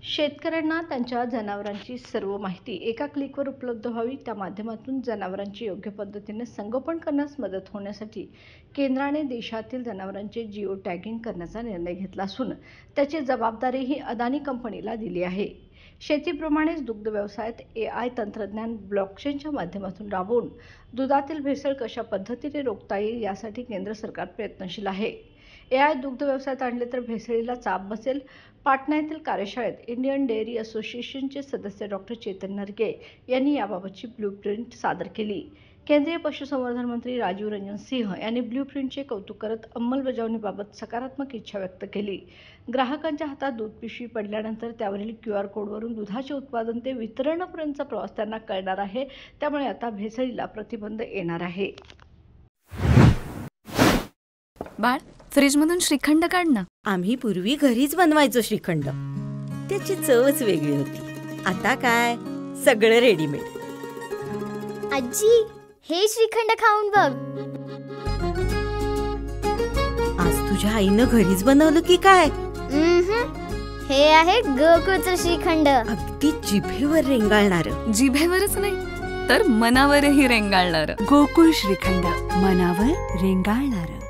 शेतकऱ्यांना त्यांच्या जनावरांची सर्व माहिती एका क्लिकवर उपलब्ध व्हावी, त्या माध्यमातून जनावरांचे योग्य पद्धतीने संगोपन करण्यास मदत होण्यासाठी केंद्राने देशातील जनावरांचे जिओ टॅगिंग करण्याचा निर्णय घेतला असून त्याची जबाबदारी ही अदानी कंपनीला दिली आहे. शेतीप्रमाणेच दुग्ध व्यवसायात AI तंत्रज्ञान ब्लॉकचेनच्या माध्यमातून राबवून दुधातील भेसळ कशा पद्धतीने रोखता येईल यासाठी केंद्र सरकार प्रयत्नशील आहे. AI दुग्ध व्यवसायात आणले तर भेसळीला चाप बसेल. पाटणा येथील कार्यशाळेत इंडियन डेअरी असोसिएशनचे सदस्य डॉ. चेतन नरके यांनी याबाबतची ब्लूप्रिंट सादर केली. केंद्रीय पशुसंवर्धन मंत्री राजीव रंजन सिंह यांनी ब्लूप्रिंटचे कौतुक करत अंमलबजावणीबाबत सकारात्मक इच्छा व्यक्त केली. ग्राहकांच्या हातात दूध पिशवी पडल्यानंतर त्यावरील QR कोडवरून दुधाचे उत्पादन ते वितरणापर्यंतचा प्रवास त्यांना कळणार आहे. त्यामुळे आता भेसळीला प्रतिबंध येणार आहे. बाळ, फ्रीजमधून श्रीखंड काढ ना. आम्ही पूर्वी घरीच बनवायचो श्रीखंड. त्याची चवच वेगळी होती. आता काय सगळं रेडीमेड. आजी, हे श्रीखंड खाऊन बघ. आज तुझ्या आईनं घरीच बनवलं की काय? हे आहे गोकुळचं श्रीखंड. अगदी जिभेवर रेंगाळणार. जिभेवरच नाही तर मनावरही रेंगाळणार. गोकुळ श्रीखंड, मनावर रेंगाळणार.